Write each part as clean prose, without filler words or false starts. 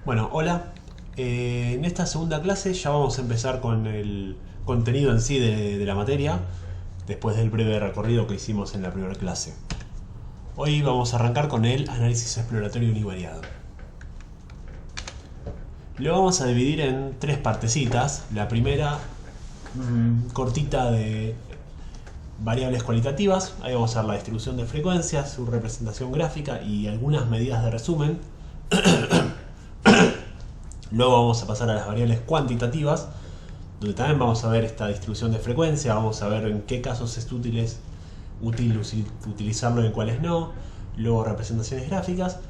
Bueno, hola. En esta segunda clase ya vamos a empezar con el contenido en sí de la materia, después del breve recorrido que hicimos en la primera clase. Hoy vamos a arrancar con el análisis exploratorio univariado. Lo vamos a dividir en tres partecitas. La primera, cortita, de variables cualitativas. Ahí vamos a ver la distribución de frecuencias, su representación gráfica y algunas medidas de resumen. Luego vamos a pasar a las variables cuantitativas, donde también vamos a ver esta distribución de frecuencia, vamos a ver en qué casos es útil utilizarlo y en cuáles no. Luego representaciones gráficas.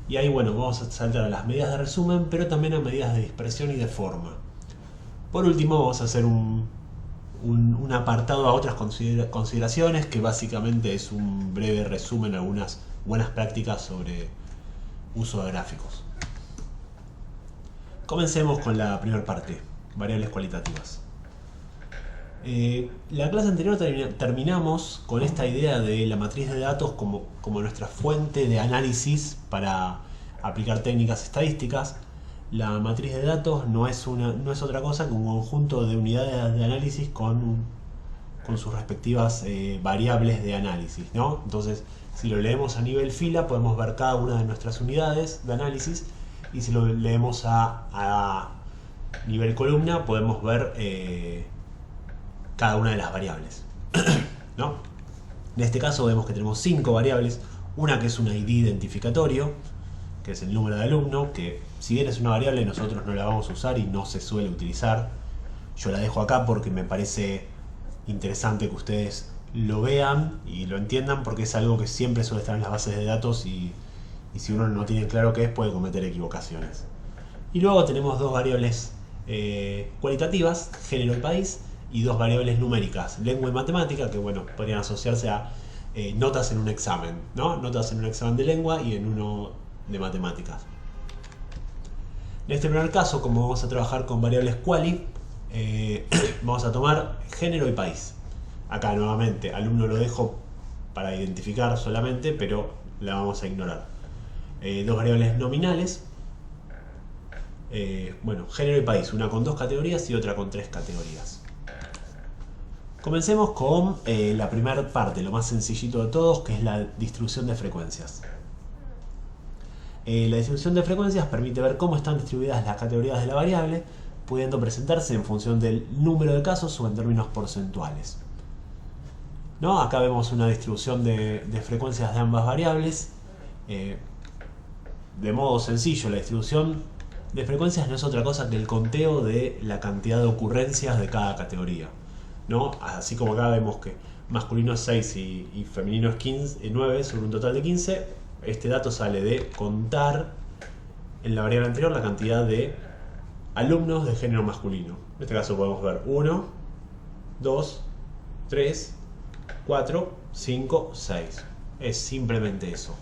Y ahí, bueno, vamos a saltar a las medidas de resumen, pero también a medidas de dispersión y de forma. Por último, vamos a hacer un apartado a otras consideraciones, que básicamente es un breve resumen, algunas buenas prácticas sobre uso de gráficos. Comencemos con la primera parte, variables cualitativas. La clase anterior terminamos con esta idea de la matriz de datos como nuestra fuente de análisis para aplicar técnicas estadísticas. La matriz de datos no es otra cosa que un conjunto de unidades de análisis con sus respectivas variables de análisis, ¿no? Entonces, si lo leemos a nivel fila, podemos ver cada una de nuestras unidades de análisis, y si lo leemos a nivel columna, podemos ver cada una de las variables, ¿no? En este caso vemos que tenemos 5 variables, una que es un ID identificatorio, que es el número de alumno, que si bien es una variable nosotros no la vamos a usar y no se suele utilizar. Yo la dejo acá porque me parece interesante que ustedes lo vean y lo entiendan, porque es algo que siempre suele estar en las bases de datos y si uno no tiene claro qué es, puede cometer equivocaciones. Y luego tenemos dos variables cualitativas, género y país, y dos variables numéricas, lengua y matemática, que bueno, podrían asociarse a notas en un examen, ¿no? Notas en un examen de lengua y en uno de matemáticas. En este primer caso, como vamos a trabajar con variables quali, vamos a tomar género y país. Acá nuevamente, alumno lo dejo para identificar solamente, pero la vamos a ignorar. Dos variables nominales, bueno, género y país, una con 2 categorías y otra con 3 categorías. Comencemos con la primera parte, lo más sencillito de todos, que es la distribución de frecuencias. La distribución de frecuencias permite ver cómo están distribuidas las categorías de la variable, pudiendo presentarse en función del número de casos o en términos porcentuales, ¿no? Acá vemos una distribución de frecuencias de ambas variables. De modo sencillo, la distribución de frecuencias no es otra cosa que el conteo de la cantidad de ocurrencias de cada categoría, ¿no? Así como acá vemos que masculino es 6 y femenino es 9 sobre un total de 15, este dato sale de contar en la variable anterior la cantidad de alumnos de género masculino. En este caso podemos ver 1, 2, 3, 4, 5, 6. Es simplemente eso.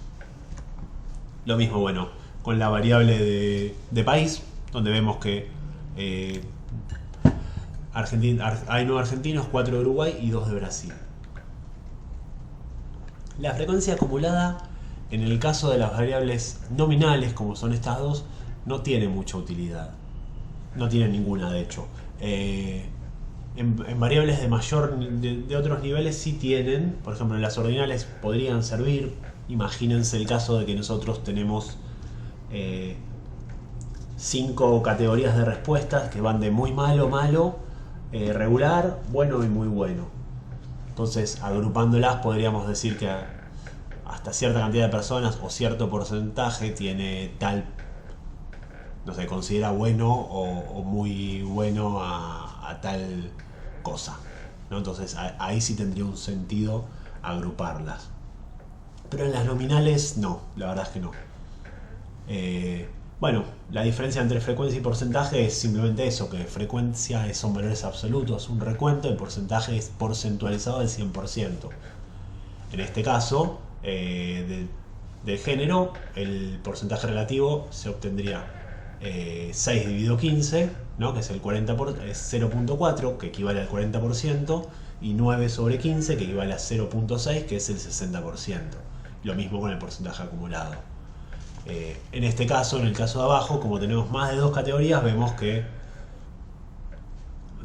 Lo mismo, bueno, con la variable de país, donde vemos que hay 9 argentinos, 4 de Uruguay y 2 de Brasil. La frecuencia acumulada, en el caso de las variables nominales, como son estas dos, no tiene mucha utilidad. No tiene ninguna, de hecho. En variables de otros niveles sí tienen. Por ejemplo, en las ordinales podrían servir. Imagínense el caso de que nosotros tenemos 5 categorías de respuestas que van de muy malo, regular, bueno y muy bueno. Entonces, agrupándolas podríamos decir que hasta cierta cantidad de personas o cierto porcentaje tiene tal, no sé, considera bueno o muy bueno a tal cosa, ¿no? Entonces ahí sí tendría un sentido agruparlas. Pero en las nominales no, la verdad es que no. Bueno, la diferencia entre frecuencia y porcentaje es simplemente eso, que frecuencia son valores absolutos, un recuento, y porcentaje es porcentualizado del 100%. En este caso, del género, el porcentaje relativo se obtendría 6 dividido 15, ¿no? Que es el 0.4, que equivale al 40%, y 9 sobre 15, que equivale a 0.6, que es el 60%. Lo mismo con el porcentaje acumulado. En este caso, en el caso de abajo, como tenemos más de dos categorías, vemos que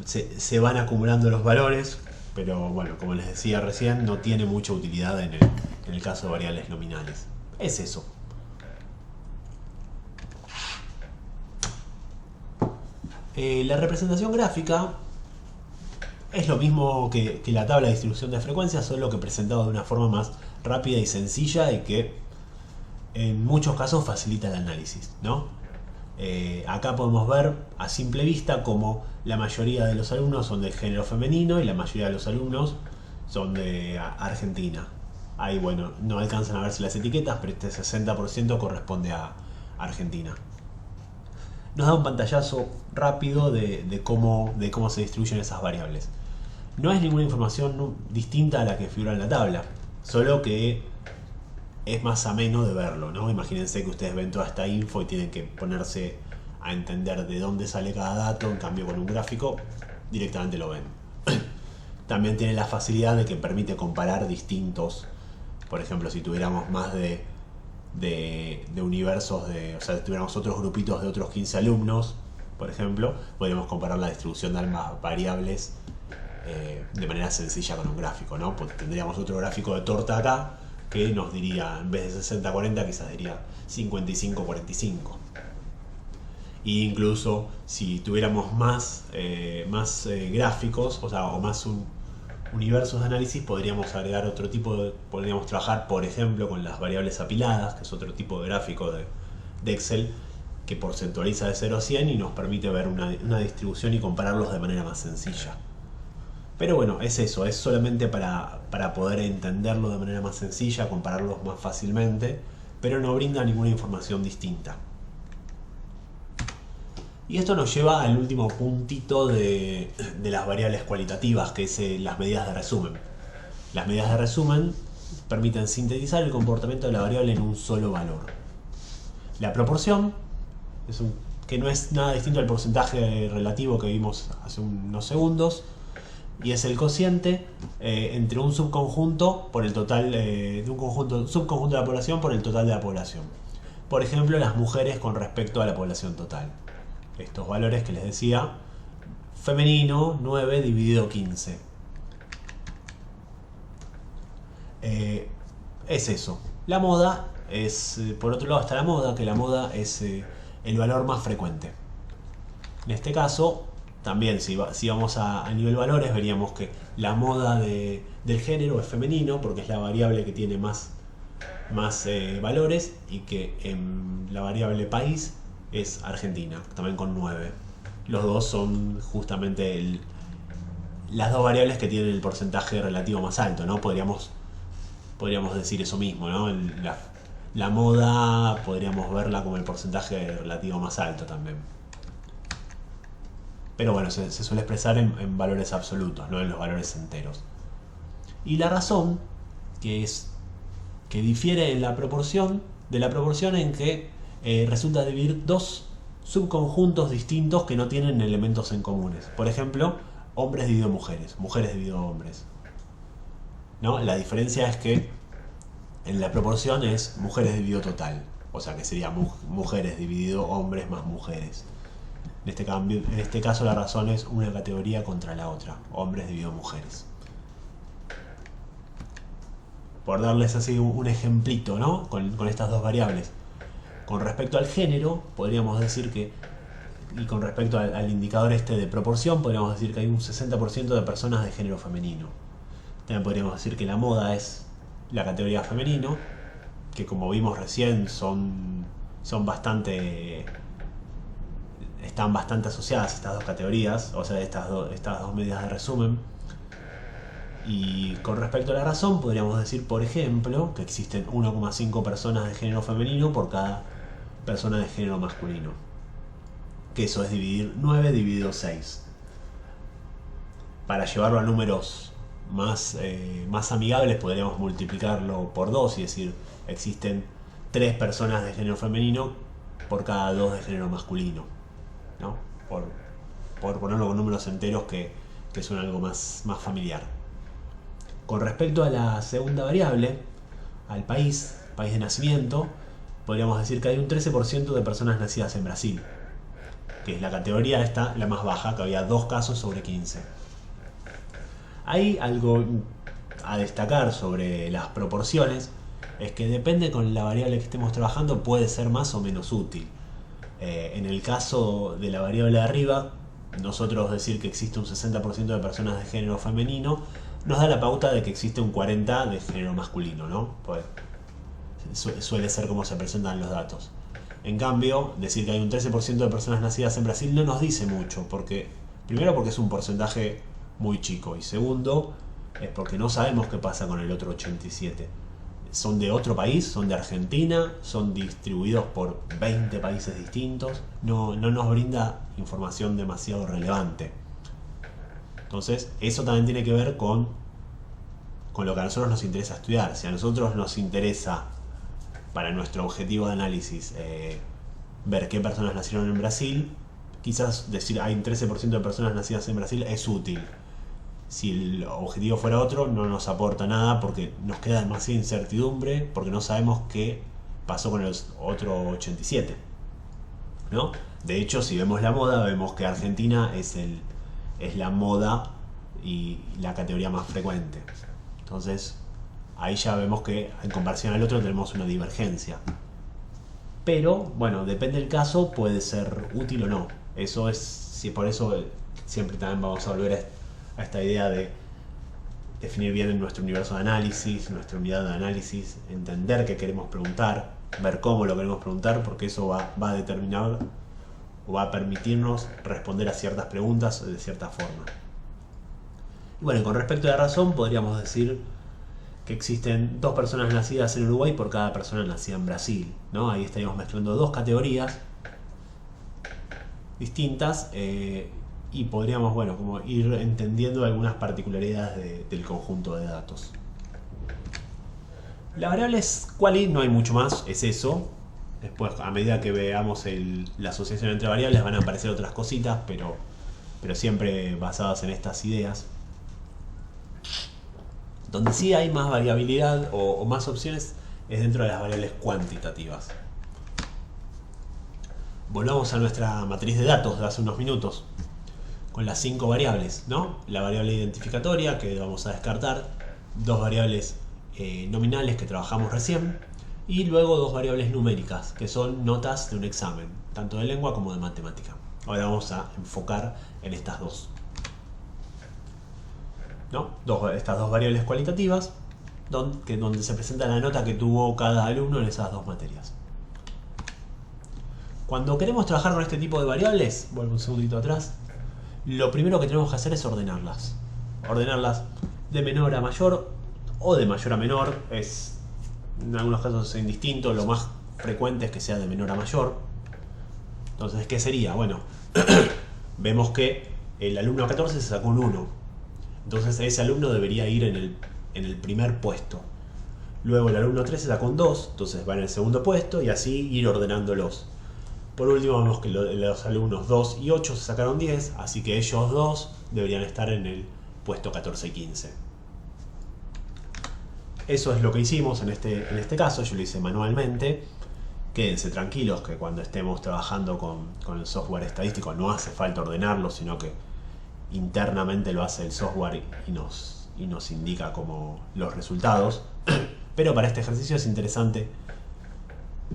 se van acumulando los valores, pero bueno, como les decía recién, no tiene mucha utilidad en el caso de variables nominales. Es eso. La representación gráfica es lo mismo que la tabla de distribución de frecuencias, solo que presentado de una forma más rápida y sencilla y que en muchos casos facilita el análisis, ¿no? Acá podemos ver a simple vista como la mayoría de los alumnos son de género femenino y la mayoría de los alumnos son de Argentina. Ahí, bueno, no alcanzan a verse las etiquetas, pero este 60% corresponde a Argentina. Nos da un pantallazo rápido de cómo se distribuyen esas variables. No es ninguna información distinta a la que figura en la tabla, solo que es más ameno de verlo, ¿no? Imagínense que ustedes ven toda esta info y tienen que ponerse a entender de dónde sale cada dato, en cambio con un gráfico directamente lo ven. También tiene la facilidad de que permite comparar distintos, por ejemplo, si tuviéramos más de universos, o sea, si tuviéramos otros grupitos de otros 15 alumnos, por ejemplo, podríamos comparar la distribución de ambas variables de manera sencilla con un gráfico, ¿no? Pues tendríamos otro gráfico de torta acá que nos diría, en vez de 60-40, quizás diría 55-45. E incluso si tuviéramos más gráficos, o sea, o más universos de análisis, podríamos agregar otro tipo podríamos trabajar, por ejemplo, con las variables apiladas, que es otro tipo de gráfico de Excel, que porcentualiza de 0 a 100 y nos permite ver una distribución y compararlos de manera más sencilla. Pero bueno, es eso, es solamente para poder entenderlo de manera más sencilla, compararlos más fácilmente, pero no brinda ninguna información distinta. Y esto nos lleva al último puntito de las variables cualitativas, que es las medidas de resumen. Las medidas de resumen permiten sintetizar el comportamiento de la variable en un solo valor. La proporción, que no es nada distinto al porcentaje relativo que vimos hace unos segundos, y es el cociente entre un subconjunto por el total de un subconjunto de la población por el total de la población. Por ejemplo, las mujeres con respecto a la población total. Estos valores que les decía, femenino 9 dividido 15. Es eso. La moda es, por otro lado está la moda, que la moda es el valor más frecuente. En este caso, también si vamos a nivel valores, veríamos que la moda del género es femenino, porque es la variable que tiene más valores, y que en la variable país es Argentina, también con 9. Los dos son justamente las dos variables que tienen el porcentaje relativo más alto, ¿no? Podríamos decir eso mismo, ¿no? La moda podríamos verla como el porcentaje relativo más alto también. Pero bueno, se suele expresar en valores absolutos, no en los valores enteros. Y la razón, que difiere en la proporción, de la proporción en que resulta dividir dos subconjuntos distintos que no tienen elementos en comunes. Por ejemplo, hombres dividido mujeres, mujeres dividido hombres, ¿no? La diferencia es que en la proporción es mujeres dividido total, o sea que sería mujeres dividido hombres más mujeres. En este caso la razón es una categoría contra la otra, hombres dividido mujeres. Por darles así un ejemplito, ¿no? Con estas dos variables. Con respecto al género, podríamos decir que, y con respecto al indicador de proporción, podríamos decir que hay un 60% de personas de género femenino. También podríamos decir que la moda es la categoría femenino, que como vimos recién están bastante asociadas estas dos categorías, o sea, estas dos medidas de resumen. Y con respecto a la razón, podríamos decir, por ejemplo, que existen 1,5 personas de género femenino por cada persona de género masculino. Que eso es dividir 9 dividido 6. Para llevarlo a números más amigables, podríamos multiplicarlo por 2 y decir, existen 3 personas de género femenino por cada 2 de género masculino, ¿no? Por ponerlo con números enteros que son algo más familiar. Con respecto a la segunda variable, al país de nacimiento, podríamos decir que hay un 13% de personas nacidas en Brasil, que es la categoría esta, la más baja, que había 2 casos sobre 15. Hay algo a destacar sobre las proporciones, es que depende con la variable que estemos trabajando, puede ser más o menos útil. En el caso de la variable de arriba, nosotros decir que existe un 60% de personas de género femenino nos da la pauta de que existe un 40% de género masculino, ¿no? Pues suele ser como se presentan los datos. En cambio, decir que hay un 13% de personas nacidas en Brasil no nos dice mucho, porque primero porque es un porcentaje muy chico, y segundo es porque no sabemos qué pasa con el otro 87%. Son de otro país, son de Argentina, son distribuidos por 20 países distintos, no nos brinda información demasiado relevante. Entonces, eso también tiene que ver con lo que a nosotros nos interesa estudiar. Si a nosotros nos interesa, para nuestro objetivo de análisis, ver qué personas nacieron en Brasil, quizás decir hay un 13% de personas nacidas en Brasil es útil. Si el objetivo fuera otro, no nos aporta nada porque nos queda demasiada incertidumbre, porque no sabemos qué pasó con el otro 87%, ¿no? De hecho, si vemos la moda, vemos que Argentina es la moda y la categoría más frecuente. Entonces, ahí ya vemos que en comparación al otro tenemos una divergencia. Pero, bueno, depende del caso, puede ser útil o no. Eso es, si por eso siempre también vamos a volver a esta idea de definir bien nuestro universo de análisis, nuestra unidad de análisis, entender qué queremos preguntar, ver cómo lo queremos preguntar, porque eso va a determinar o va a permitirnos responder a ciertas preguntas de cierta forma. Y bueno, con respecto a la razón, podríamos decir que existen 2 personas nacidas en Uruguay por cada persona nacida en Brasil, ¿no? Ahí estaríamos mezclando 2 categorías distintas, y podríamos, bueno, como ir entendiendo algunas particularidades del conjunto de datos. La variable es quali, no hay mucho más, es eso. Después, a medida que veamos la asociación entre variables, van a aparecer otras cositas, pero siempre basadas en estas ideas. Donde sí hay más variabilidad o más opciones es dentro de las variables cuantitativas. Volvamos a nuestra matriz de datos de hace unos minutos, con las 5 variables, ¿no? La variable identificatoria, que vamos a descartar, 2 variables nominales que trabajamos recién, y luego 2 variables numéricas, que son notas de un examen, tanto de lengua como de matemática. Ahora vamos a enfocar en estas dos. ¿No? Estas 2 variables cualitativas, donde se presenta la nota que tuvo cada alumno en esas 2 materias. Cuando queremos trabajar con este tipo de variables, vuelvo un segundito atrás, lo primero que tenemos que hacer es ordenarlas. Ordenarlas de menor a mayor o de mayor a menor, en algunos casos es indistinto, lo más frecuente es que sea de menor a mayor. Entonces, ¿qué sería? Bueno, vemos que el alumno 14 se sacó un 1. Entonces ese alumno debería ir en el primer puesto. Luego el alumno 13 sacó un 2, entonces va en el segundo puesto, y así ir ordenándolos. Por último vemos que los alumnos 2 y 8 se sacaron 10, así que ellos dos deberían estar en el puesto 14 y 15. Eso es lo que hicimos en este caso, yo lo hice manualmente. Quédense tranquilos que cuando estemos trabajando con el software estadístico no hace falta ordenarlo, sino que internamente lo hace el software y nos indica como los resultados. Pero para este ejercicio es interesante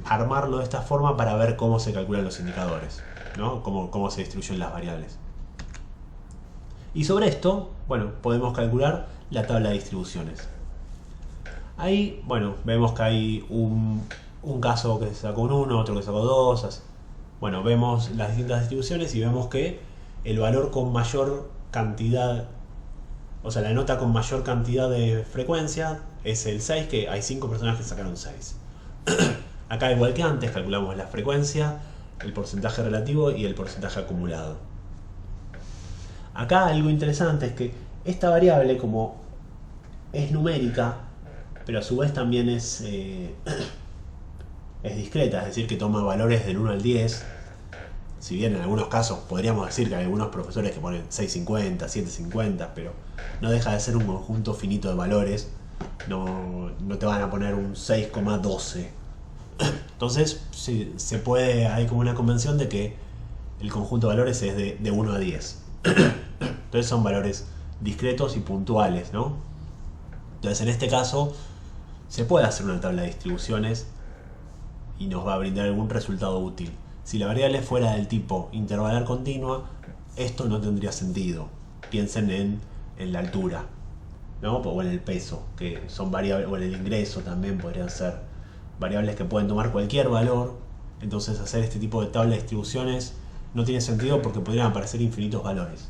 armarlo de esta forma para ver cómo se calculan los indicadores, ¿no? Cómo se distribuyen las variables. Y sobre esto, bueno, podemos calcular la tabla de distribuciones. Ahí, bueno, vemos que hay un caso que sacó un 1, otro que sacó 2. Así. Bueno, vemos las distintas distribuciones y vemos que el valor con mayor cantidad, o sea, la nota con mayor cantidad de frecuencia es el 6, que hay 5 personas que sacaron 6. Acá, igual que antes, calculamos la frecuencia, el porcentaje relativo y el porcentaje acumulado. Acá algo interesante es que esta variable, como es numérica, pero a su vez también es discreta, es decir, que toma valores del 1 al 10. Si bien en algunos casos podríamos decir que hay algunos profesores que ponen 6,50, 7,50, pero no deja de ser un conjunto finito de valores. No te van a poner un 6,12. Entonces se puede, hay como una convención de que el conjunto de valores es de 1 a 10. Entonces son valores discretos y puntuales, ¿no? Entonces en este caso se puede hacer una tabla de distribuciones y nos va a brindar algún resultado útil. Si la variable fuera del tipo intervalar continua, esto no tendría sentido. Piensen en la altura, ¿no? O en el peso, que son variables, o en el ingreso también podrían ser variables que pueden tomar cualquier valor. Entonces hacer este tipo de tabla de distribuciones no tiene sentido porque podrían aparecer infinitos valores.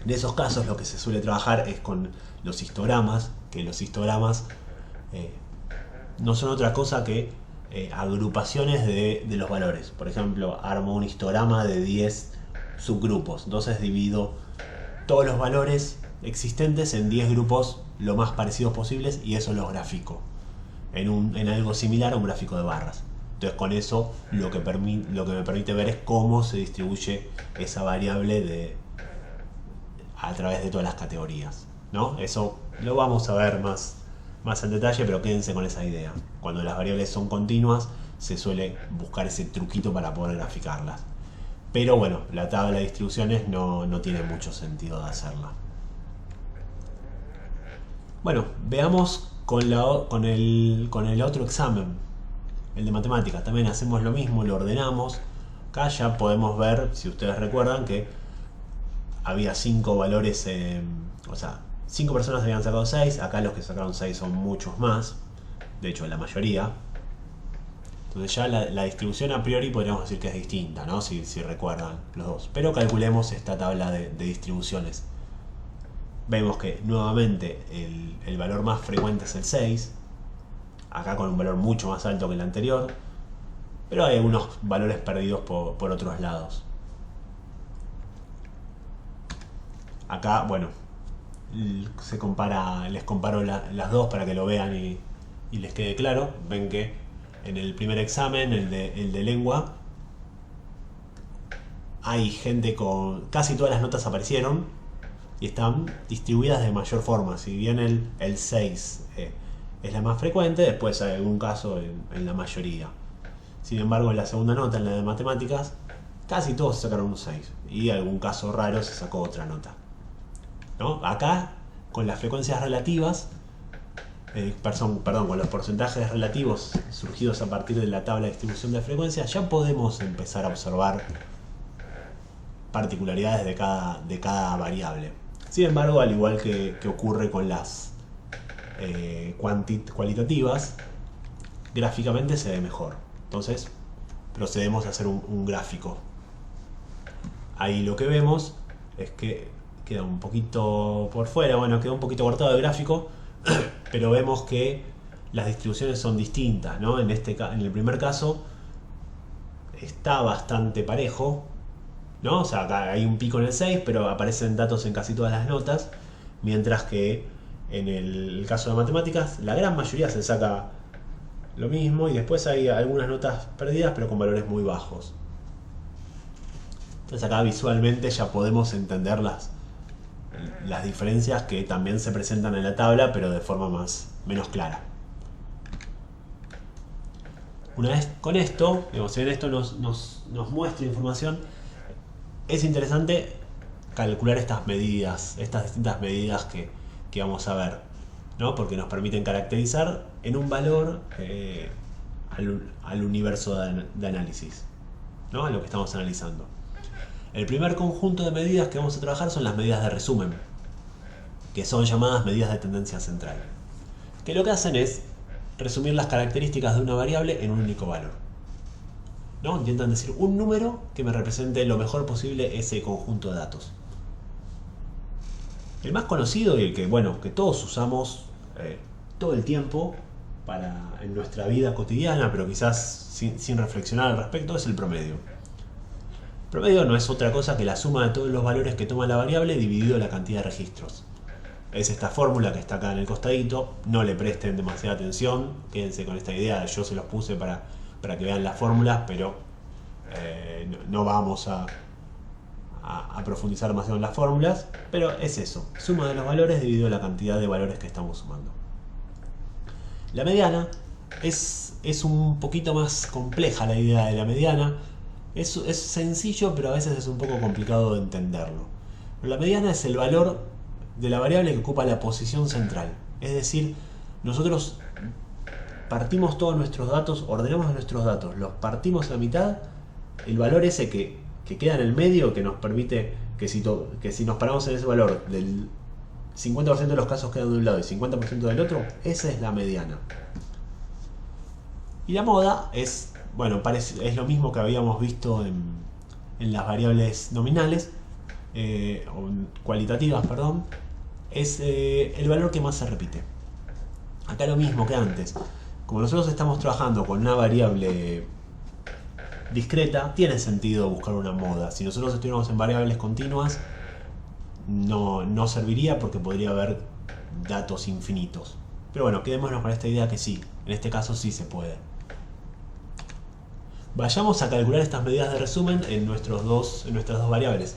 En esos casos lo que se suele trabajar es con los histogramas, que los histogramas no son otra cosa que agrupaciones de los valores. Por ejemplo, armo un histograma de 10 subgrupos, entonces divido todos los valores existentes en 10 grupos lo más parecidos posibles y eso los grafico en algo similar a un gráfico de barras. Entonces con eso lo que me permite ver es cómo se distribuye esa variable a través de todas las categorías, ¿no? Eso lo vamos a ver más en detalle, pero quédense con esa idea. Cuando las variables son continuas se suele buscar ese truquito para poder graficarlas. Pero bueno, la tabla de distribuciones no tiene mucho sentido de hacerla. Bueno, veamos con el otro examen, el de matemáticas. También hacemos lo mismo, lo ordenamos. Acá ya podemos ver, si ustedes recuerdan, que había 5 valores, o sea, 5 personas habían sacado 6. Acá los que sacaron 6 son muchos más, de hecho la mayoría. Entonces ya la distribución a priori podríamos decir que es distinta, ¿no? Si recuerdan los dos. Pero calculemos esta tabla de distribuciones. Vemos que nuevamente el valor más frecuente es el 6. Acá con un valor mucho más alto que el anterior. Pero hay algunos valores perdidos por otros lados. Acá, bueno, les comparo las dos para que lo vean y les quede claro. Ven que en el primer examen, el de lengua, hay gente con... casi todas las notas aparecieron y están distribuidas de mayor forma. Si bien el 6 es la más frecuente, después hay algún caso en la mayoría. Sin embargo, en la segunda nota, en la de matemáticas, casi todos sacaron un 6 y algún caso raro se sacó otra nota, ¿no? Acá, con las frecuencias relativas, con los porcentajes relativos surgidos a partir de la tabla de distribución de frecuencias, ya podemos empezar a observar particularidades de cada variable. Sin embargo, al igual que ocurre con las cualitativas, gráficamente se ve mejor. Entonces procedemos a hacer un gráfico. Ahí lo que vemos es que queda un poquito por fuera, bueno, queda un poquito cortado el gráfico, pero vemos que las distribuciones son distintas, ¿no? En el primer caso está bastante parejo, ¿no? O sea, acá hay un pico en el 6, pero aparecen datos en casi todas las notas, mientras que en el caso de matemáticas la gran mayoría se saca lo mismo y después hay algunas notas perdidas pero con valores muy bajos. Entonces acá visualmente ya podemos entender las diferencias que también se presentan en la tabla, pero de forma menos clara. Una vez con esto, digamos, si bien esto nos muestra información, es interesante calcular estas distintas medidas que vamos a ver, ¿no? Porque nos permiten caracterizar en un valor al universo de análisis, ¿no? A lo que estamos analizando. El primer conjunto de medidas que vamos a trabajar son las medidas de resumen, que son llamadas medidas de tendencia central, que lo que hacen es resumir las características de una variable en un único valor, ¿no? Intentan decir un número que me represente lo mejor posible ese conjunto de datos. El más conocido y el que todos usamos todo el tiempo en nuestra vida cotidiana, pero quizás sin reflexionar al respecto, es el promedio. El promedio no es otra cosa que la suma de todos los valores que toma la variable dividido la cantidad de registros. Es esta fórmula que está acá en el costadito. No le presten demasiada atención, quédense con esta idea. Yo se los puse para que vean las fórmulas, pero no vamos a profundizar demasiado en las fórmulas. Pero es eso, suma de los valores dividido la cantidad de valores que estamos sumando. La mediana es un poquito más compleja la idea de la mediana. Es sencillo, pero a veces es un poco complicado de entenderlo. Pero la mediana es el valor de la variable que ocupa la posición central. Es decir, nosotros partimos todos nuestros datos, ordenamos nuestros datos, los partimos a la mitad, el valor ese que queda en el medio, que nos permite que si nos paramos en ese valor del 50% de los casos quedan de un lado y 50% del otro, esa es la mediana. Y la moda es, bueno, es lo mismo que habíamos visto en las variables nominales, o cualitativas, perdón, es el valor que más se repite. Acá lo mismo que antes. Como nosotros estamos trabajando con una variable discreta, tiene sentido buscar una moda. Si nosotros estuviéramos en variables continuas, no serviría porque podría haber datos infinitos. Pero bueno, quedémonos con esta idea que sí, en este caso sí se puede. Vayamos a calcular estas medidas de resumen en nuestras dos variables.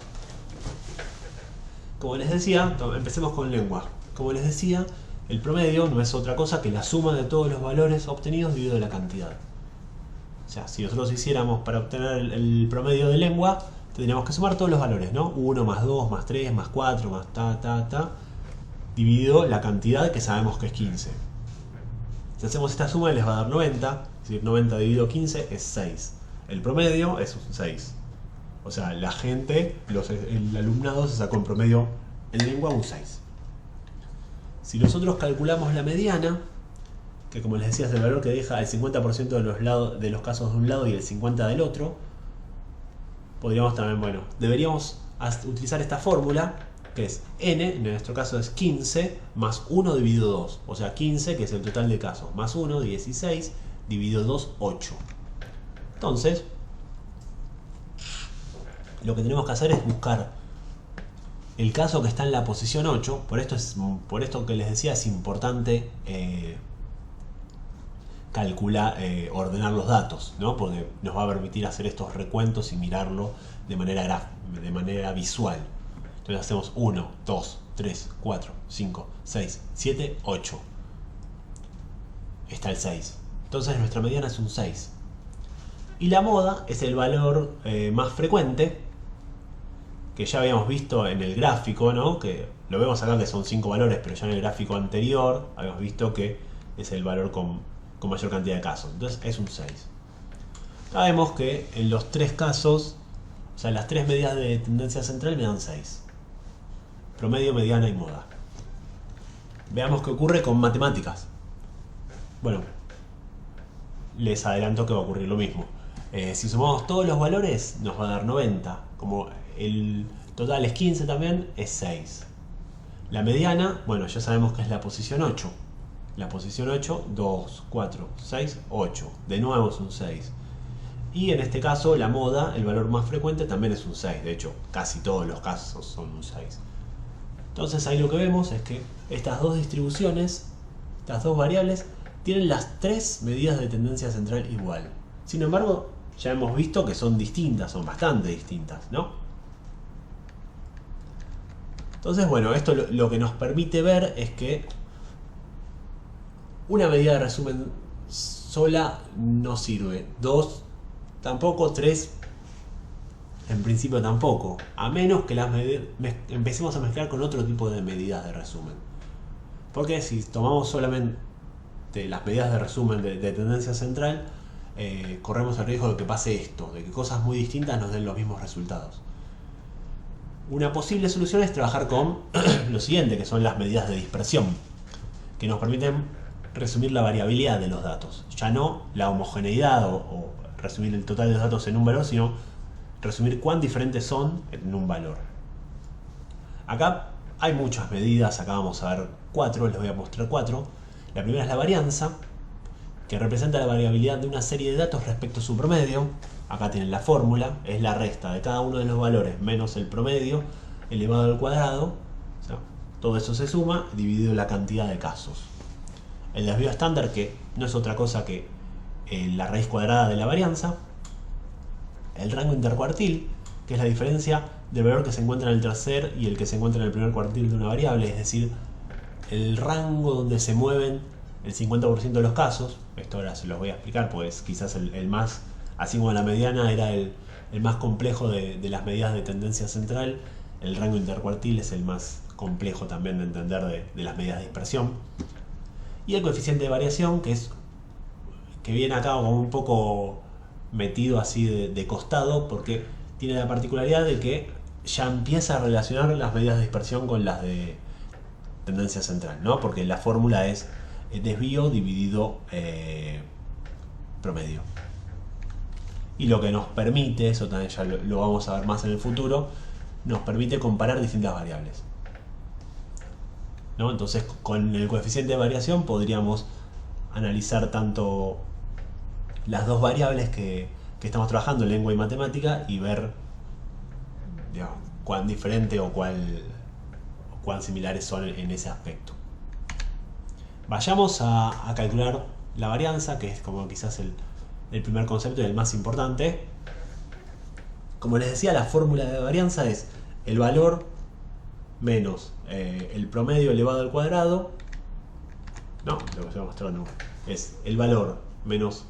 Como les decía, empecemos con lengua. Como les decía, el promedio no es otra cosa que la suma de todos los valores obtenidos dividido la cantidad. O sea, si nosotros hiciéramos para obtener el promedio de lengua, tendríamos que sumar todos los valores, ¿no? 1 más 2 más 3 más 4 más dividido la cantidad que sabemos que es 15. Si hacemos esta suma les va a dar 90, es decir, 90 dividido 15 es 6. El promedio es un 6. O sea, la gente, el alumnado se sacó en promedio en lengua un 6. Si nosotros calculamos la mediana, que como les decía es el valor que deja el 50% de los casos de un lado y el 50% del otro, podríamos también, bueno, deberíamos utilizar esta fórmula, que es n, en nuestro caso es 15, más 1 dividido 2. O sea, 15, que es el total de casos, más 1, 16, dividido 2, 8. Entonces, lo que tenemos que hacer es buscar el caso que está en la posición 8. Por esto que les decía es importante ordenar los datos, ¿no? Porque nos va a permitir hacer estos recuentos y mirarlo de manera visual. Entonces hacemos 1, 2, 3, 4, 5, 6, 7, 8. Está el 6. Entonces nuestra mediana es un 6. Y la moda es el valor más frecuente, que ya habíamos visto en el gráfico, ¿no? Que lo vemos acá que son 5 valores, pero ya en el gráfico anterior habíamos visto que es el valor con mayor cantidad de casos. Entonces es un 6. Acá vemos que en los 3 casos, o sea, las 3 medidas de tendencia central me dan 6. Promedio, mediana y moda. Veamos qué ocurre con matemáticas. Bueno, les adelanto que va a ocurrir lo mismo. Si sumamos todos los valores, nos va a dar 90. Como el total es 15 también, es 6. La mediana, bueno, ya sabemos que es la posición 8. La posición 8, 2, 4, 6, 8. De nuevo es un 6. Y en este caso, la moda, el valor más frecuente, también es un 6. De hecho, casi todos los casos son un 6. Entonces ahí lo que vemos es que estas dos distribuciones, estas dos variables, tienen las 3 medidas de tendencia central igual. Sin embargo, ya hemos visto que son distintas, son bastante distintas, ¿no? Entonces, bueno, esto lo que nos permite ver es que una medida de resumen sola no sirve. 2 tampoco, 3 en principio tampoco, a menos que empecemos a mezclar con otro tipo de medidas de resumen. Porque si tomamos solamente las medidas de resumen de tendencia central, corremos el riesgo de que pase esto, de que cosas muy distintas nos den los mismos resultados. Una posible solución es trabajar con lo siguiente, que son las medidas de dispersión, que nos permiten resumir la variabilidad de los datos. Ya no la homogeneidad o resumir el total de los datos en un valor, sino resumir cuán diferentes son en un valor. Acá hay muchas medidas, acá vamos a ver 4, les voy a mostrar 4. La primera es la varianza, que representa la variabilidad de una serie de datos respecto a su promedio. Acá tienen la fórmula, es la resta de cada uno de los valores menos el promedio elevado al cuadrado. O sea, todo eso se suma dividido la cantidad de casos. El desvío estándar, que no es otra cosa que la raíz cuadrada de la varianza. El rango intercuartil, que es la diferencia del valor que se encuentra en el tercer y el que se encuentra en el primer cuartil de una variable, es decir, el rango donde se mueven el 50% de los casos. Esto ahora se los voy a explicar, pues quizás el más, así como la mediana era el más complejo de las medidas de tendencia central, el rango intercuartil es el más complejo también de entender de las medidas de dispersión. Y el coeficiente de variación, que viene acá como un poco metido así de costado, porque tiene la particularidad de que ya empieza a relacionar las medidas de dispersión con las de tendencia central, ¿no? Porque la fórmula es desvío dividido promedio. Y lo que nos permite, eso también ya lo vamos a ver más en el futuro, nos permite comparar distintas variables, ¿no? Entonces, con el coeficiente de variación podríamos analizar tanto las dos variables que estamos trabajando, lengua y matemática, y ver, digamos, cuán diferente o cuán similares son en ese aspecto. Vayamos a calcular la varianza, que es como quizás el primer concepto y el más importante. Como les decía, la fórmula de varianza es el valor menos el promedio elevado al cuadrado. No, lo que se va a mostrar no. Es el valor menos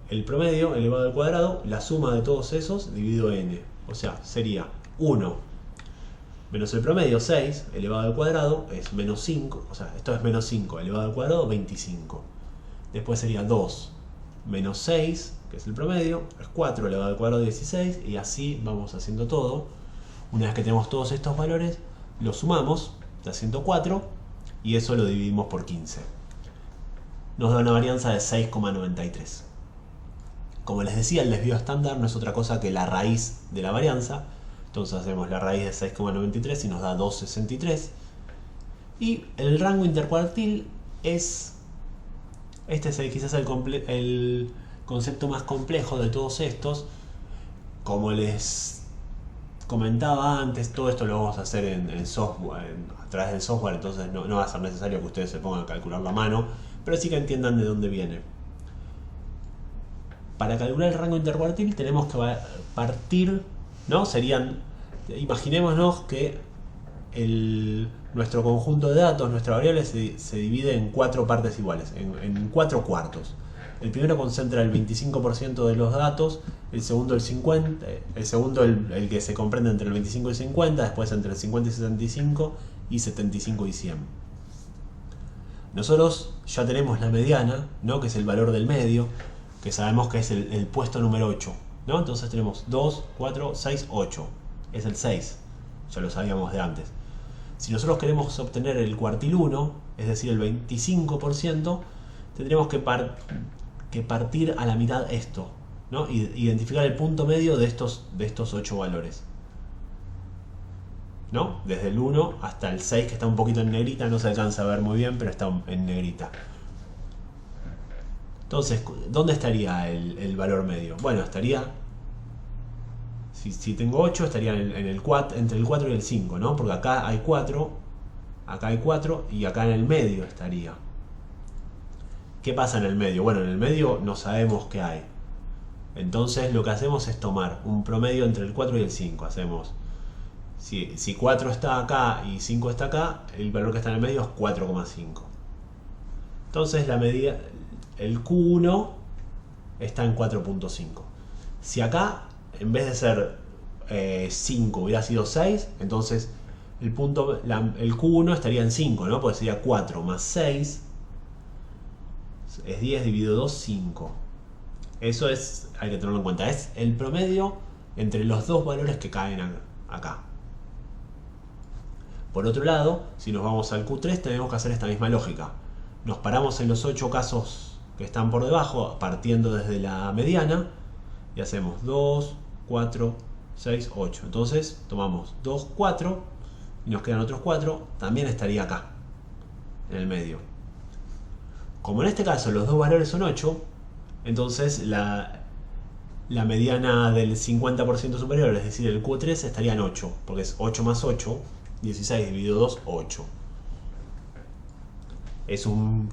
el promedio elevado al cuadrado, la suma de todos esos dividido n. O sea, sería 1 menos el promedio, 6, elevado al cuadrado, es menos 5. O sea, esto es menos 5, elevado al cuadrado, 25. Después sería 2 menos 6, que es el promedio, es 4 elevado al cuadrado, 16. Y así vamos haciendo todo. Una vez que tenemos todos estos valores, los sumamos, da 104, y eso lo dividimos por 15. Nos da una varianza de 6,93. Como les decía, el desvío estándar no es otra cosa que la raíz de la varianza. Entonces hacemos la raíz de 6,93 y nos da 2,63. Y el rango intercuartil es... Este es quizás el concepto más complejo de todos estos. Como les comentaba antes, todo esto lo vamos a hacer en software, a través del software, entonces no va a ser necesario que ustedes se pongan a calcularlo a mano, pero sí que entiendan de dónde viene. Para calcular el rango intercuartil tenemos que partir, ¿no? Imaginémonos que nuestro conjunto de datos, nuestra variable, se divide en 4 partes iguales, en 4 cuartos. El primero concentra el 25% de los datos, el segundo el 50%, el segundo el que se comprende entre el 25 y 50, después entre el 50 y 75, y 75 y 100. Nosotros ya tenemos la mediana, ¿no? Que es el valor del medio, que sabemos que es el puesto número 8, ¿no? Entonces tenemos 2, 4, 6, 8. Es el 6, ya lo sabíamos de antes. Si nosotros queremos obtener el cuartil 1, es decir, el 25%, tendríamos que partir a la mitad esto, ¿no? Identificar el punto medio de estos 8 valores, ¿no? Desde el 1 hasta el 6, que está un poquito en negrita, no se alcanza a ver muy bien, pero está en negrita. Entonces, ¿dónde estaría el valor medio? Bueno, estaría, si tengo 8, estaría entre el 4 y el 5, ¿no? Porque acá hay 4 y acá en el medio estaría. ¿Qué pasa en el medio? Bueno, en el medio no sabemos qué hay. Entonces lo que hacemos es tomar un promedio entre el 4 y el 5. Hacemos, si 4 está acá y 5 está acá, el valor que está en el medio es 4,5. Entonces la medida, el Q1 está en 4,5. Si acá, en vez de ser 5, hubiera sido 6, entonces el Q1 estaría en 5, ¿no? Porque sería 4 más 6 es 10 dividido 2, 5. Eso hay que tenerlo en cuenta. Es el promedio entre los dos valores que caen acá. Por otro lado, si nos vamos al Q3, tenemos que hacer esta misma lógica. Nos paramos en los 8 casos que están por debajo, partiendo desde la mediana, y hacemos 2, 4, 6, 8. Entonces tomamos 2, 4 y nos quedan otros 4, también estaría acá, en el medio. Como en este caso los dos valores son 8, entonces la mediana del 50% superior, es decir, el Q3, estaría en 8, porque es 8 más 8, 16 dividido 2, 8.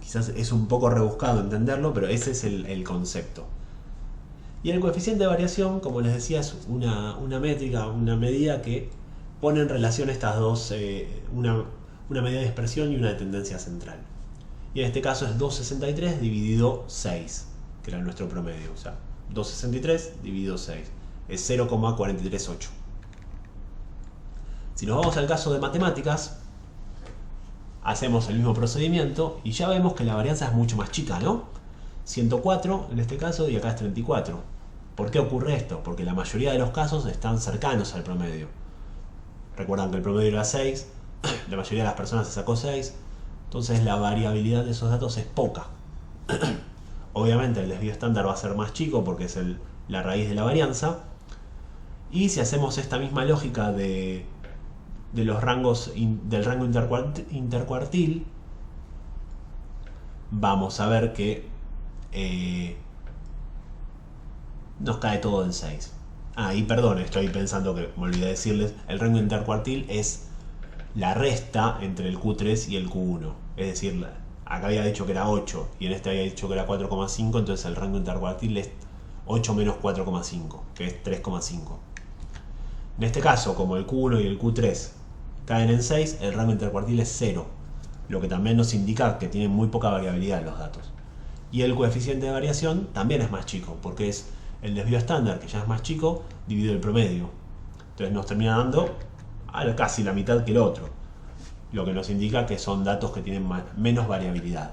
Quizás es un poco rebuscado entenderlo, pero ese es el concepto. Y el coeficiente de variación, como les decía, es una métrica, una medida que pone en relación estas dos, una medida de dispersión y una de tendencia central. Y en este caso es 263 dividido 6, que era nuestro promedio. O sea, 263 dividido 6 es 0,438. Si nos vamos al caso de matemáticas, hacemos el mismo procedimiento y ya vemos que la varianza es mucho más chica, ¿no? 104 en este caso y acá es 34. ¿Por qué ocurre esto? Porque la mayoría de los casos están cercanos al promedio. Recuerdan que el promedio era 6, la mayoría de las personas se sacó 6, entonces la variabilidad de esos datos es poca. Obviamente el desvío estándar va a ser más chico porque es la raíz de la varianza. Y si hacemos esta misma lógica de los rangos del rango intercuartil, vamos a ver que nos cae todo en 6. Y perdón, estoy pensando que me olvidé decirles, el rango intercuartil es la resta entre el Q3 y el Q1. Es decir, acá había dicho que era 8 y en este había dicho que era 4,5, entonces el rango intercuartil es 8 menos 4,5, que es 3,5. En este caso, como el Q1 y el Q3 caen en 6, el rango intercuartil es 0, lo que también nos indica que tienen muy poca variabilidad los datos. Y el coeficiente de variación también es más chico, porque es el desvío estándar, que ya es más chico, dividido el promedio. Entonces nos termina dando casi la mitad que el otro, lo que nos indica que son datos que tienen menos variabilidad.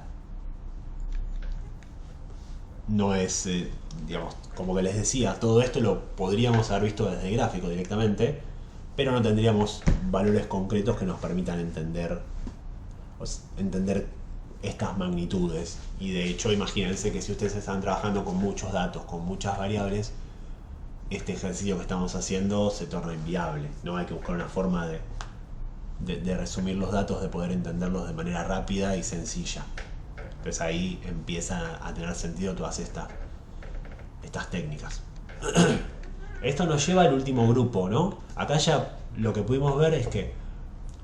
No es, digamos, como que les decía, todo esto lo podríamos haber visto desde el gráfico directamente, pero no tendríamos valores concretos que nos permitan entender estas magnitudes. Y de hecho, imagínense que si ustedes están trabajando con muchos datos, con muchas variables, este ejercicio que estamos haciendo se torna inviable, ¿no? Hay que buscar una forma de resumir los datos, de poder entenderlos de manera rápida y sencilla. Entonces ahí empieza a tener sentido todas estas técnicas. Esto nos lleva al último grupo, ¿no? Acá ya lo que pudimos ver es que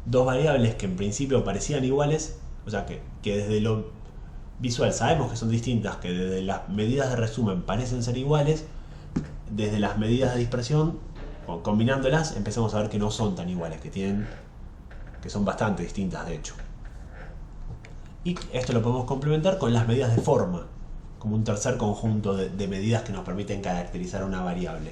dos variables que en principio parecían iguales, o sea que desde lo visual sabemos que son distintas, que desde las medidas de resumen parecen ser iguales, desde las medidas de dispersión, combinándolas, empezamos a ver que no son tan iguales, que son bastante distintas de hecho. Y esto lo podemos complementar con las medidas de forma, como un tercer conjunto de medidas que nos permiten caracterizar una variable.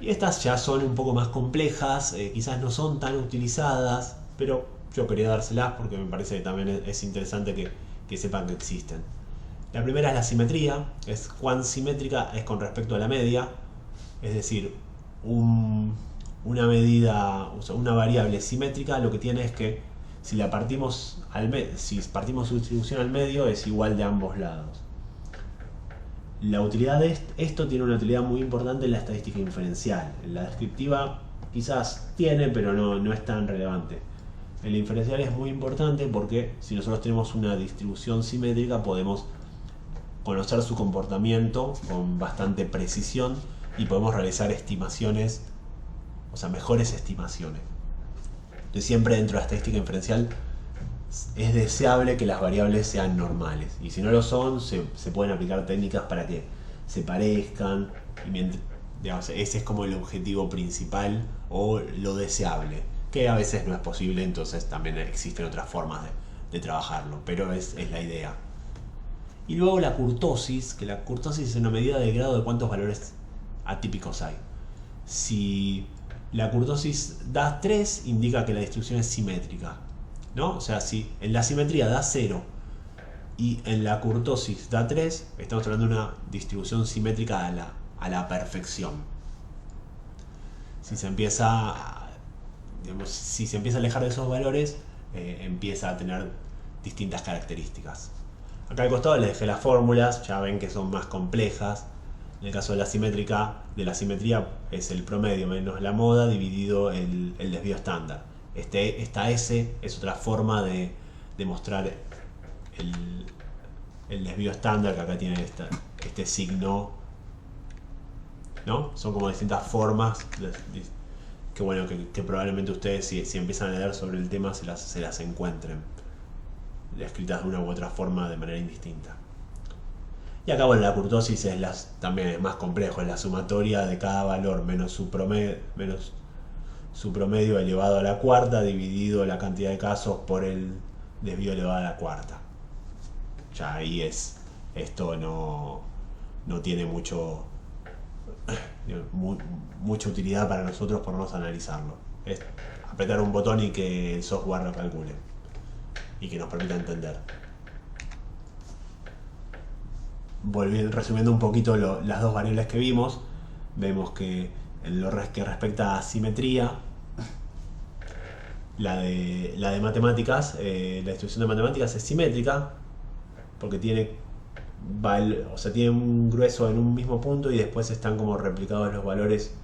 Y estas ya son un poco más complejas, quizás no son tan utilizadas, pero yo quería dárselas porque me parece que también es interesante que sepan que existen. La primera es la simetría, es cuán simétrica es con respecto a la media, es decir, una medida, o sea, una variable simétrica lo que tiene es que si partimos su distribución al medio es igual de ambos lados. La utilidad de esto tiene una utilidad muy importante en la estadística inferencial. En la descriptiva quizás tiene, pero no es tan relevante. En la inferencial es muy importante porque si nosotros tenemos una distribución simétrica podemos conocer su comportamiento con bastante precisión y podemos realizar estimaciones, o sea, mejores estimaciones. Entonces siempre dentro de la estadística inferencial es deseable que las variables sean normales, y si no lo son se pueden aplicar técnicas para que se parezcan, y digamos, ese es como el objetivo principal o lo deseable, que a veces no es posible, entonces también existen otras formas de trabajarlo, pero es la idea. Y luego la kurtosis, que la kurtosis es una medida del grado de cuántos valores atípicos hay. Si la kurtosis da 3, indica que la distribución es simétrica, ¿no? O sea, si en la simetría da 0 y en la kurtosis da 3, estamos hablando de una distribución simétrica a la perfección. Si se empieza a alejar de esos valores, empieza a tener distintas características. Acá al costado les dejé las fórmulas, ya ven que son más complejas. En el caso de la simetría es el promedio menos la moda dividido el desvío estándar. Esta S es otra forma de mostrar el desvío estándar, que acá tiene este signo, ¿no? Son como distintas formas que bueno, que probablemente ustedes si empiezan a leer sobre el tema se las encuentren escritas de una u otra forma de manera indistinta. Y acá bueno, la kurtosis también es más complejo, es la sumatoria de cada valor menos su promedio elevado a la cuarta dividido la cantidad de casos por el desvío elevado a la cuarta. Ya ahí esto no tiene mucha utilidad para nosotros por no analizarlo. Es apretar un botón y que el software lo calcule y que nos permita entender. Resumiendo un poquito las dos variables que vimos, vemos que en lo que respecta a simetría, la de matemáticas, la distribución de matemáticas es simétrica porque tiene un grueso en un mismo punto y después están como replicados los valores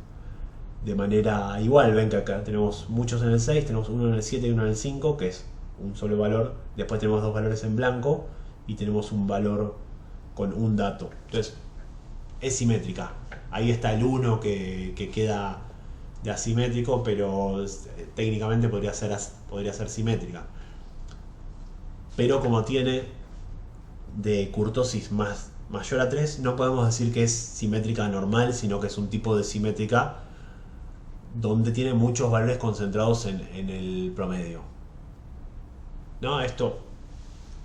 de manera igual. Ven que acá tenemos muchos en el 6, tenemos uno en el 7 y uno en el 5, que es un solo valor. Después tenemos dos valores en blanco y tenemos un valor con un dato. Entonces es simétrica. Ahí está el 1 que queda de asimétrico, pero técnicamente podría ser simétrica. Pero como tiene de kurtosis mayor a 3, no podemos decir que es simétrica normal, sino que es un tipo de simétrica donde tiene muchos valores concentrados en el promedio. No, esto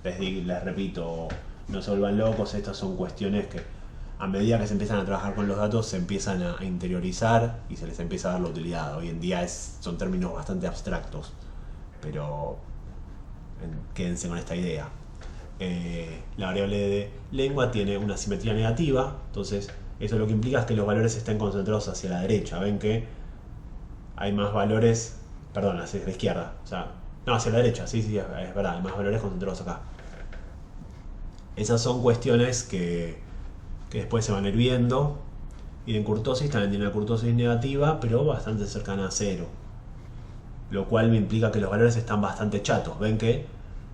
les repito, no se vuelvan locos, estas son cuestiones que a medida que se empiezan a trabajar con los datos se empiezan a interiorizar y se les empieza a dar la utilidad. Hoy en día son términos bastante abstractos, pero quédense con esta idea. La variable de lengua tiene una simetría negativa, entonces eso lo que implica es que los valores estén concentrados hacia la derecha. Ven que hay más valores, perdón, hacia la izquierda, hacia la derecha, sí, es verdad, hay más valores concentrados acá. Esas son cuestiones que después se van a ir viendo. Y en kurtosis también tiene una kurtosis negativa, pero bastante cercana a 0, lo cual me implica que los valores están bastante chatos. Ven que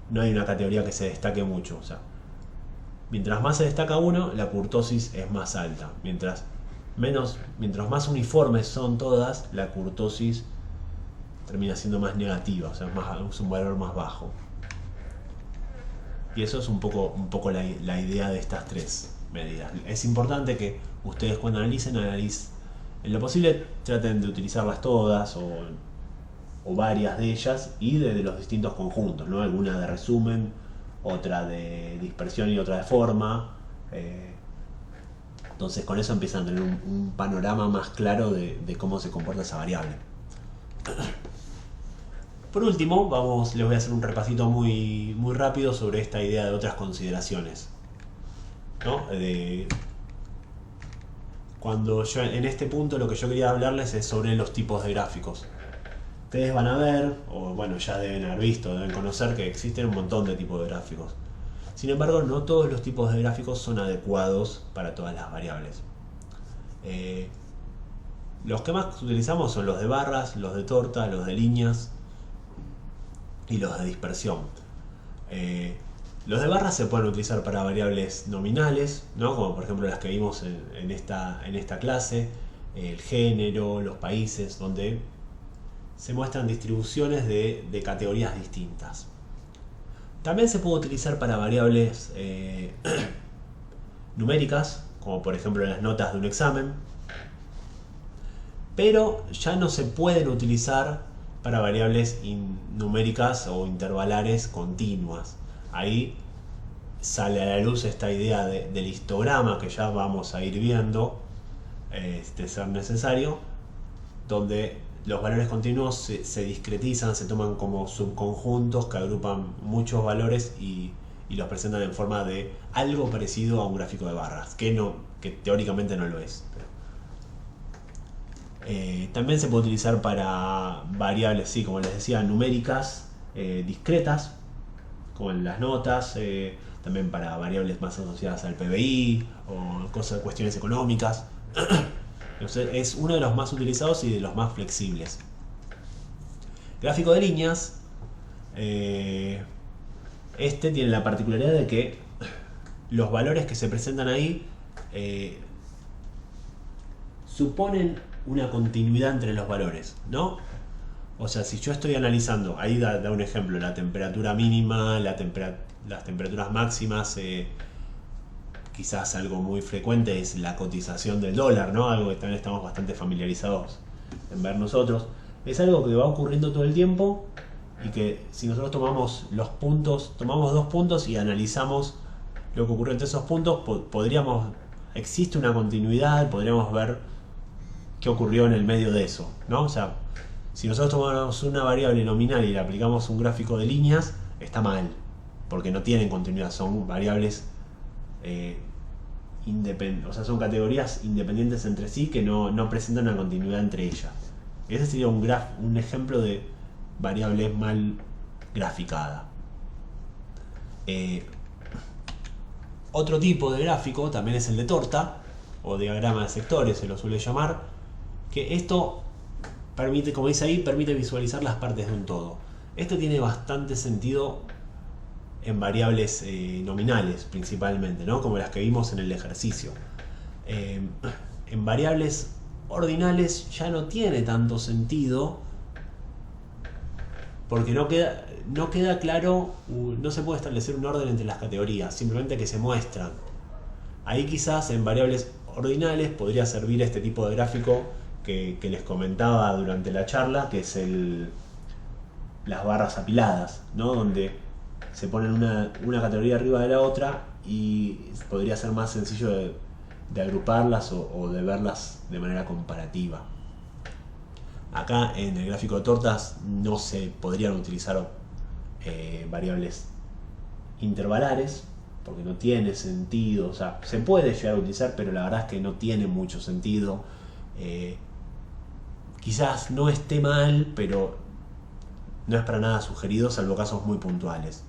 no hay una categoría que se destaque mucho. Mientras más se destaca uno, la kurtosis es más alta. Mientras más uniformes son todas, la kurtosis termina siendo más negativa, es un valor más bajo. Y eso es un poco la idea de estas tres medidas. Es importante que ustedes cuando analicen, en lo posible traten de utilizarlas todas o varias de ellas y de los distintos conjuntos, ¿no? Alguna de resumen, otra de dispersión y otra de forma. Entonces con eso empiezan a tener un panorama más claro de cómo se comporta esa variable. Por último, les voy a hacer un repasito muy, muy rápido sobre esta idea de otras consideraciones, ¿no? Cuando yo en este punto lo que yo quería hablarles es sobre los tipos de gráficos. Ustedes van a ver, o bueno, ya deben haber visto, deben conocer que existen un montón de tipos de gráficos. Sin embargo, no todos los tipos de gráficos son adecuados para todas las variables. Los que más utilizamos son los de barras, los de torta, los de líneas y los de dispersión. Los de barras se pueden utilizar para variables nominales, ¿no? Como por ejemplo las que vimos en esta clase, el género, los países, donde se muestran distribuciones de categorías distintas. También se puede utilizar para variables numéricas, como por ejemplo las notas de un examen, pero ya no se pueden utilizar para variables numéricas o intervalares continuas. Ahí sale a la luz esta idea del histograma que ya vamos a ir viendo, de ser necesario, donde los valores continuos se discretizan, se toman como subconjuntos que agrupan muchos valores y los presentan en forma de algo parecido a un gráfico de barras, que teóricamente no lo es. También se puede utilizar para variables, sí, como les decía, numéricas, discretas, como en las notas, también para variables más asociadas al PBI o cuestiones económicas. Entonces, es uno de los más utilizados y de los más flexibles. Gráfico de líneas. Este tiene la particularidad de que los valores que se presentan ahí suponen una continuidad entre los valores, ¿no? O sea, si yo estoy analizando, ahí da un ejemplo, la temperatura mínima, las temperaturas máximas, quizás algo muy frecuente es la cotización del dólar, ¿no? Algo que también estamos bastante familiarizados en ver nosotros. Es algo que va ocurriendo todo el tiempo y que si nosotros tomamos los puntos, tomamos 2 puntos y analizamos lo que ocurrió entre esos puntos, existe una continuidad, podríamos ver qué ocurrió en el medio de eso, ¿no? O sea, si nosotros tomamos una variable nominal y le aplicamos un gráfico de líneas, está mal, porque no tienen continuidad, son variables o sea, son categorías independientes entre sí que no presentan una continuidad entre ellas. Ese sería un ejemplo de variable mal graficada. Otro tipo de gráfico también es el de torta, o diagrama de sectores se lo suele llamar, que esto permite, como dice ahí, permite visualizar las partes de un todo. Esto tiene bastante sentido en variables nominales principalmente, ¿no? Como las que vimos en el ejercicio. En variables ordinales ya no tiene tanto sentido porque no queda claro, no se puede establecer un orden entre las categorías, simplemente que se muestran. Ahí quizás en variables ordinales podría servir este tipo de gráfico que les comentaba durante la charla, que es las barras apiladas, ¿no? Donde se ponen una categoría arriba de la otra y podría ser más sencillo de agruparlas o de verlas de manera comparativa. Acá en el gráfico de tortas no se podrían utilizar variables intervalares porque no tiene sentido. O sea, se puede llegar a utilizar, pero la verdad es que no tiene mucho sentido. Quizás no esté mal, pero no es para nada sugerido, salvo casos muy puntuales.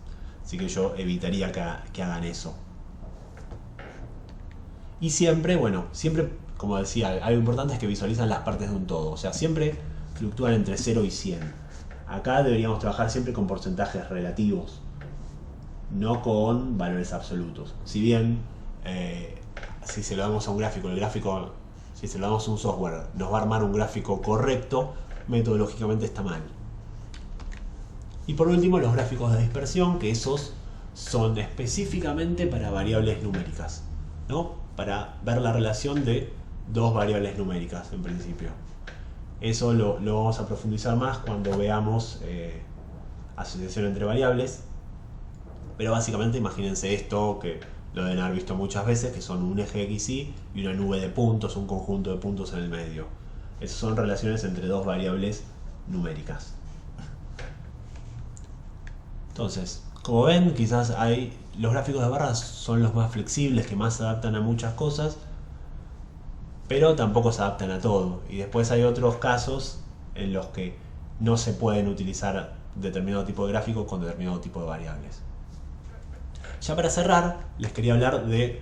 Así que yo evitaría que hagan eso. Y siempre, como decía, algo importante es que visualizan las partes de un todo. O sea, siempre fluctúan entre 0 y 100. Acá deberíamos trabajar siempre con porcentajes relativos, no con valores absolutos. Si bien, si se lo damos a un gráfico, si se lo damos a un software, nos va a armar un gráfico correcto, metodológicamente está mal. Y por último, los gráficos de dispersión, que esos son específicamente para variables numéricas, ¿no? Para ver la relación de dos variables numéricas en principio. Eso lo vamos a profundizar más cuando veamos asociación entre variables. Pero básicamente imagínense esto, que lo deben haber visto muchas veces, que son un eje XY y una nube de puntos, un conjunto de puntos en el medio. Esas son relaciones entre dos variables numéricas. Entonces, como ven, quizás los gráficos de barras son los más flexibles, que más se adaptan a muchas cosas, pero tampoco se adaptan a todo. Y después hay otros casos en los que no se pueden utilizar determinado tipo de gráfico con determinado tipo de variables. Ya para cerrar, les quería hablar de,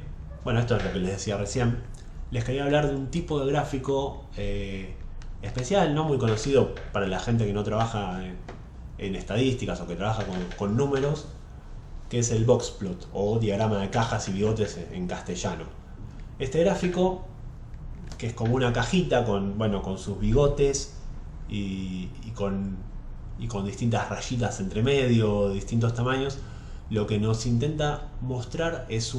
esto es lo que les decía recién, les quería hablar de un tipo de gráfico especial, no muy conocido para la gente que no trabaja en estadísticas o que trabaja con números, que es el boxplot o diagrama de cajas y bigotes en castellano. Este gráfico, que es como una cajita con sus bigotes y con distintas rayitas entre medio, de distintos tamaños, lo que nos intenta mostrar es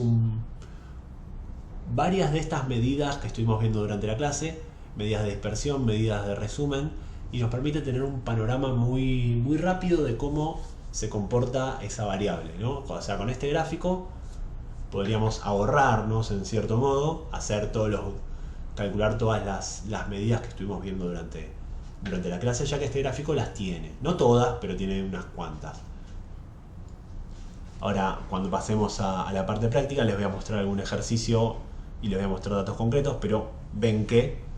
varias de estas medidas que estuvimos viendo durante la clase, medidas de dispersión, medidas de resumen, y nos permite tener un panorama muy, muy rápido de cómo se comporta esa variable, ¿no? O sea, con este gráfico podríamos ahorrarnos, en cierto modo, calcular todas las medidas que estuvimos viendo durante la clase, ya que este gráfico las tiene. No todas, pero tiene unas cuantas. Ahora, cuando pasemos a la parte práctica, les voy a mostrar algún ejercicio y les voy a mostrar datos concretos, pero ven que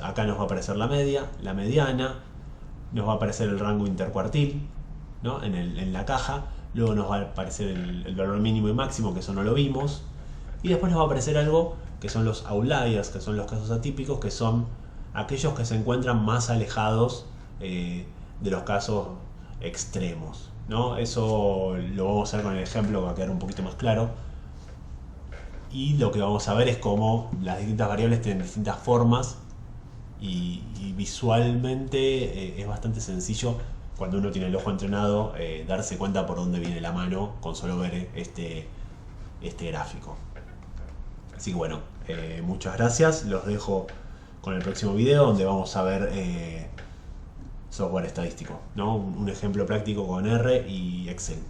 acá nos va a aparecer la media, la mediana, nos va a aparecer el rango intercuartil, ¿no? en la caja, luego nos va a aparecer el valor mínimo y máximo, que eso no lo vimos, y después nos va a aparecer algo que son los outliers, que son los casos atípicos, que son aquellos que se encuentran más alejados de los casos extremos, ¿no? Eso lo vamos a hacer con el ejemplo, va a quedar un poquito más claro. Y lo que vamos a ver es cómo las distintas variables tienen distintas formas y visualmente es bastante sencillo, cuando uno tiene el ojo entrenado, darse cuenta por dónde viene la mano con solo ver este gráfico. Así que muchas gracias, los dejo con el próximo video, donde vamos a ver software estadístico, ¿no? Un ejemplo práctico con R y Excel.